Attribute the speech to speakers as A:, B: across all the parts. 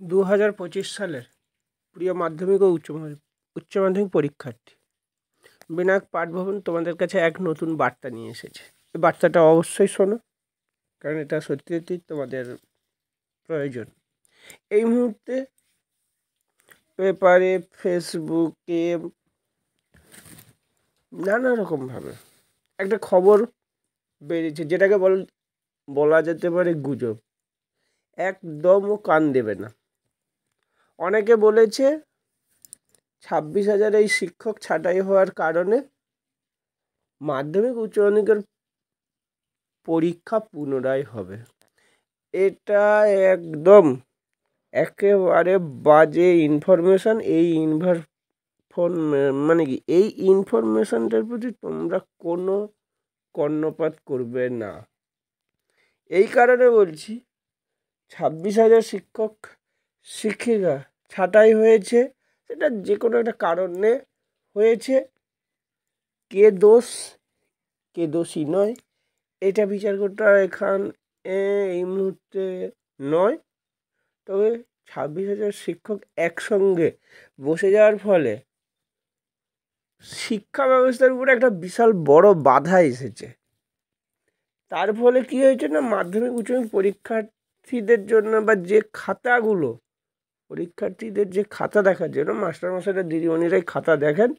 A: 2025 সালের প্রিয় মাধ্যমিক ও উচ্চ মাধ্যমিক পরীক্ষার্থী, বিনায়ক পাঠভবন তোমাদের কাছে এক নতুন বার্তা নিয়ে এসেছে। এই বার্তাটা অবশ্যই শোনো, কারণ এটা সত্যি সত্যি তোমাদের প্রয়োজন। এই মুহূর্তে পেপারে, ফেসবুকে, নানা রকমভাবে একটা খবর বেরিয়েছে, যেটাকে বলা যেতে পারে গুজব। একদমও কান দেবে না। অনেকে বলেছে 26,000 এই শিক্ষক ছাঁটাই হওয়ার কারণে মাধ্যমিক উচ্চ মাধ্যমিকের পরীক্ষা পুনরায় হবে। এটা একদম একেবারে বাজে ইনফরমেশান। এই এই ইনফরমেশানটার প্রতি তোমরা কোনো কর্ণপাত করবে না। এই কারণে বলছি, 26,000 শিক্ষক শিক্ষিকা ছাঁটাই হয়েছে, সেটা যে কোনো একটা কারণে হয়েছে। কে দোষ কে দোষী নয়, এটা বিচার করতে এই মুহূর্তে নয়। তবে 26,000 শিক্ষক একসঙ্গে বসে যাওয়ার ফলে শিক্ষা ব্যবস্থার উপরে একটা বিশাল বড় বাধা এসেছে। তার ফলে কি হয়েছে না, মাধ্যমিক উচ্চ মাধ্যমিক পরীক্ষার্থীদের জন্য বা যে খাতাগুলো পরীক্ষার্থীদের যে খাতা দেখার জন্য মাস্টারমশাইরা দিদিমণিরাই খাতা দেখেন,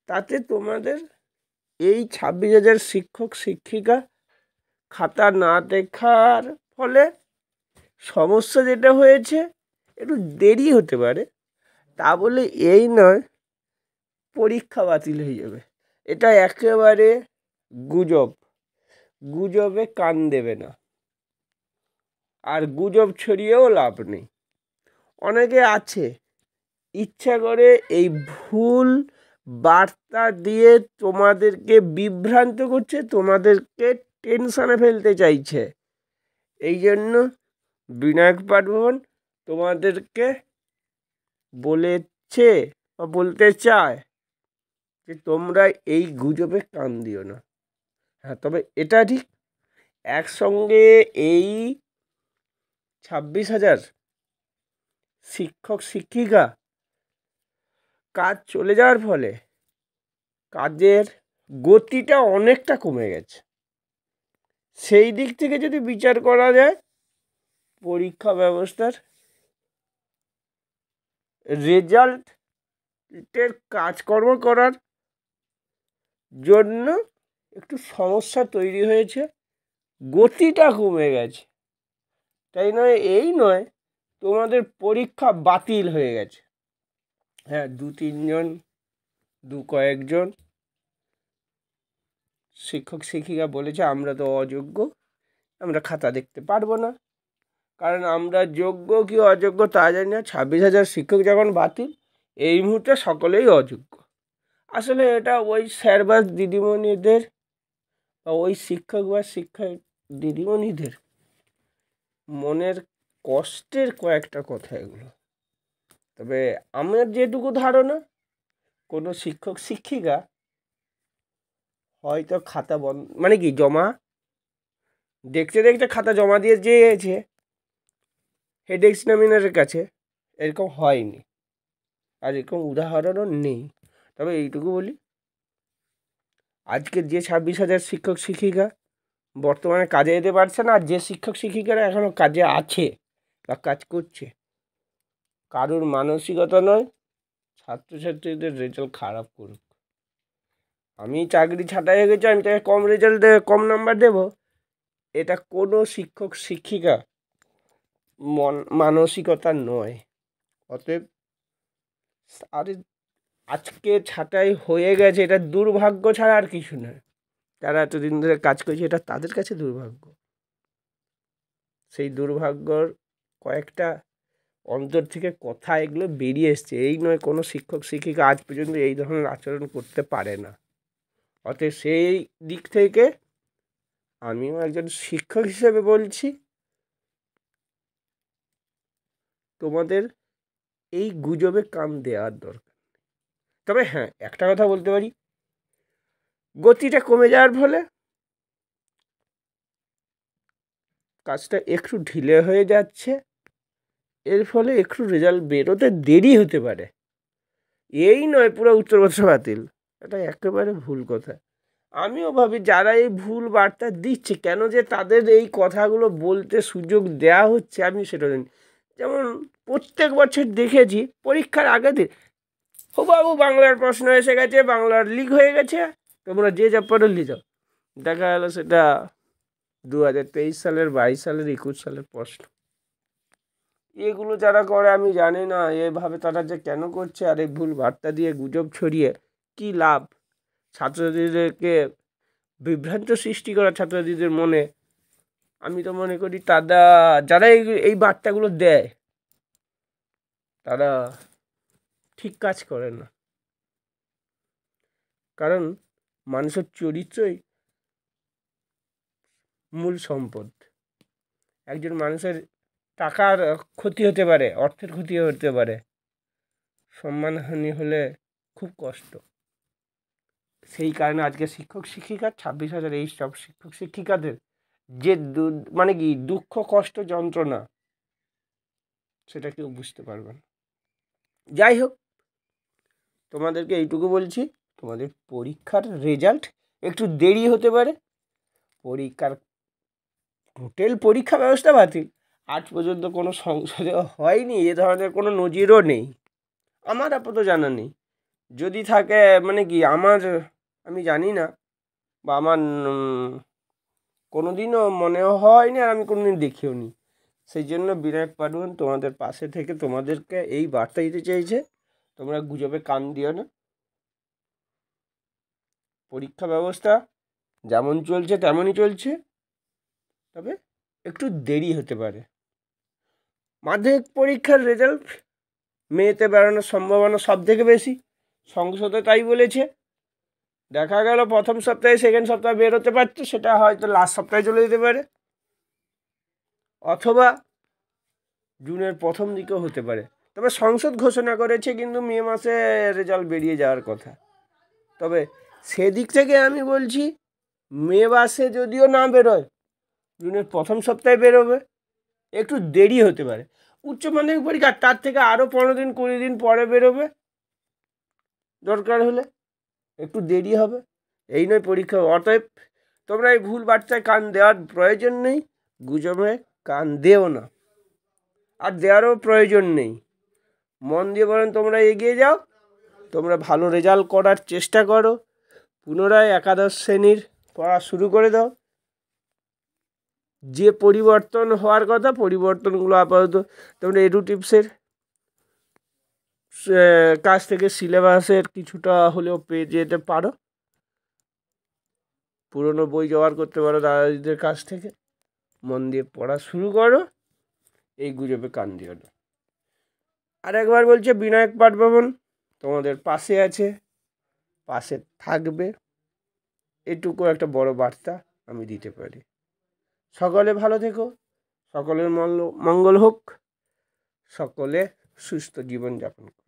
A: তাতে তোমাদের এই 26,000 শিক্ষক শিক্ষিকা খাতা না দেখার ফলে সমস্যা যেটা হয়েছে, একটু দেরি হতে পারে, তা বলে এই নয় পরীক্ষা বাতিল হয়ে যাবে। এটা একেবারে গুজব। গুজবে কান দেবে না, আর গুজব ছড়িয়েও লাভ নেই। অনেকে আছে ইচ্ছা করে এই ভুল বার্তা দিয়ে তোমাদেরকে বিভ্রান্ত করছে, তোমাদেরকে টেনশনে ফেলতে চাইছে। এই জন্য বিনায়ক পাঠভবন তোমাদেরকে বলেছে বা বলতে চায় যে তোমরা এই গুজবে কান দিও না। হ্যাঁ, তবে এটা ঠিক, একসঙ্গে এই 26,000 শিক্ষক শিক্ষিকা কাজ চলে যাওয়ার ফলে কাজের গতিটা অনেকটা কমে গেছে। সেই দিক থেকে যদি বিচার করা যায়, পরীক্ষা ব্যবস্থার রেজাল্টের কাজকর্ম করার জন্য একটু সমস্যা তৈরি হয়েছে, গতিটা কমে গেছে। তাই নয় এই নয় তোমাদের পরীক্ষা বাতিল হয়ে গেছে। হ্যাঁ, কয়েকজন শিক্ষক শিক্ষিকা বলেছে আমরা তো অযোগ্য, আমরা খাতা দেখতে পারবো না। কারণ আমরা যোগ্য কি অযোগ্য তা জানি না। 26,000 শিক্ষক যখন বাতিল, এই মুহূর্তে সকলেই অযোগ্য। আসলে এটা ওই স্যার বা দিদিমণিদের বা ওই শিক্ষক বা দিদিমণিদের মনের কষ্টের কয়েকটা কথা এগুলো। তবে আমার যেটুকু ধারণা, কোনো শিক্ষক শিক্ষিকা হয়তো খাতা জমা দেখতে দেখতে খাতা জমা দিয়ে যেয়েছে হেড এক্সামিনারের কাছে, এরকম হয়নি, আর এরকম উদাহরণও নেই। তবে এইটুকু বলি, আজকের যে 26,000 শিক্ষক শিক্ষিকা বর্তমানে কাজে যেতে পারছে না, আর যে শিক্ষক শিক্ষিকারা এখনও কাজে আছে বা কাজ করছে, কারোর মানসিকতা নয় ছাত্রছাত্রীদের রেজাল্ট খারাপ করুক। আমি চাকরি ছাঁটাই হয়ে গেছে, আমি তাকে কম নাম্বার দেব, এটা কোনো শিক্ষক শিক্ষিকা মানসিকতা নয়। অতএব আজকে ছাঁটাই হয়ে গেছে, এটা দুর্ভাগ্য ছাড়া আর কিছু নয়। যারা এতদিন ধরে কাজ করছে, এটা তাদের কাছে দুর্ভাগ্য। সেই দুর্ভাগ্যর কয়েকটা অন্তর থেকে কথা এগুলো বেরিয়ে এসছে। এই নয় কোনো শিক্ষক শিক্ষিকা আজ পর্যন্ত এই ধরনের আচরণ করতে পারে না। অতএব সেই দিক থেকে আমিও একজন শিক্ষক হিসেবে বলছি, তোমাদের এই গুজবে কান দেওয়ার দরকার। তবে হ্যাঁ, একটা কথা বলতে পারি, গতিটা কমে যাওয়ার ফলে কাজটা একটু ঢিলে হয়ে যাচ্ছে, এর ফলে একটু রেজাল্ট বেরোতে দেরি হতে পারে। এই নয় পুরো উত্তরবর্ষ বাতিল, এটা একেবারে ভুল কথা। আমিও ভাবি যারা এই ভুল বার্তা দিচ্ছে, কেন যে তাদের এই কথাগুলো বলতে সুযোগ দেওয়া হচ্ছে আমি সেটা জানি। যেমন প্রত্যেক বছর দেখেছি পরীক্ষার আগে দিন, ও বাবু বাংলার প্রশ্ন এসে গেছে, বাংলার লিক হয়ে গেছে, তোমরা যে যা পারো লিখে যাও। দেখা গেলো সেটা 2023 সালের, 22 সালের, 21 সালের প্রশ্ন। এগুলো যারা করে আমি জানি না এভাবে তারা যে কেন করছে, আর এই ভুল বার্তা দিয়ে গুজব ছড়িয়ে কি লাভ? ছাত্রছাত্রীদেরকে বিভ্রান্ত সৃষ্টি করা ছাত্রছাত্রীদের মনে। আমি তো মনে করি যারা এই বার্তাগুলো দেয় তারা ঠিক কাজ করে না। কারণ মানুষের চরিত্রই মূল সম্পদ। একজন মানুষের টাকার ক্ষতি হতে পারে, অর্থের ক্ষতি হতে পারে, সম্মানহানি হলে খুব কষ্ট। সেই কারণে আজকে শিক্ষক শিক্ষিকা 26,000 এই সব শিক্ষক শিক্ষিকাদের যে মানে কি দুঃখ, কষ্ট, যন্ত্রণা, সেটা কেউ বুঝতে পারবে না। যাই হোক, তোমাদেরকে এইটুকু বলছি, তোমাদের পরীক্ষার রেজাল্ট একটু দেরি হতে পারে। টোটাল পরীক্ষা ব্যবস্থা বাতিল, আজ পর্যন্ত কোনো সংসদে হয়নি, এ ধরনের কোনো নজিরও নেই, আমার আপাতত জানা নেই। যদি থাকে মানে কি আমি জানি না, বা আমার কোনোদিনও মনেও হয়নি, আর আমি কোনোদিন দেখিও নি। সেই জন্য বিনায়ক পাডুয়ান তোমাদের পাশে থেকে তোমাদেরকে এই বার্তা দিতে চাইছে, তোমরা গুজবে কান দিও না। পরীক্ষা ব্যবস্থা যেমন চলছে তেমনই চলছে, তবে একটু দেরি হতে পারে। মাধ্যমিক পরীক্ষার রেজাল্ট মেতে বেরোনোর সম্ভাবনা সব থেকে বেশি, সংসদে তাই বলেছে। দেখা গেল প্রথম সপ্তাহে, সেকেন্ড সপ্তাহে বেরোতে পারছে, সেটা হয়তো লাস্ট সপ্তাহে চলে যেতে পারে, অথবা জুনের প্রথম দিকেও হতে পারে। তবে সংসদ ঘোষণা করেছে কিন্তু মে মাসে রেজাল্ট বেরিয়ে যাওয়ার কথা। তবে সেদিক থেকে আমি বলছি, মে মাসে যদিও না বেরোয়, জুনের প্রথম সপ্তাহে বেরোবে, একটু দেরি হতে পারে। উচ্চ মাধ্যমিক পরীক্ষা তার থেকে আরও 15 দিন 20 দিন পরে বেরোবে, দরকার হলে একটু দেরি হবে, এই নয় পরীক্ষা। অতএব তোমরা এই ভুল বার্তায় কান দেওয়ার প্রয়োজন নেই, গুজবে কান দেও না, আর দেওয়ারও প্রয়োজন নেই। মন দিয়ে বরং তোমরা এগিয়ে যাও, তোমরা ভালো রেজাল্ট করার চেষ্টা করো, পুনরায় একাদশ শ্রেণীর পড়া শুরু করে দাও। যে পরিবর্তন হওয়ার কথা, পরিবর্তনগুলো আপাতত তোমরা এডুটিপসের কাছ থেকে সিলেবাসের কিছুটা হলেও পেয়ে যেতে পারো, পুরনো বই জোগাড় করতে পারো দাদাদিদের কাছ থেকে। মন দিয়ে পড়া শুরু করো, এই গুজবে কান দিও না। আর একবার বলছে, বিনায়ক পাটভবন তোমাদের পাশে আছে, পাশে থাকবে, এটুকু একটা বড় বার্তা আমি দিতে পারি। সকলে ভালো থেকো, সকলের মঙ্গল হোক, সকলে সুস্থ জীবনযাপন করো।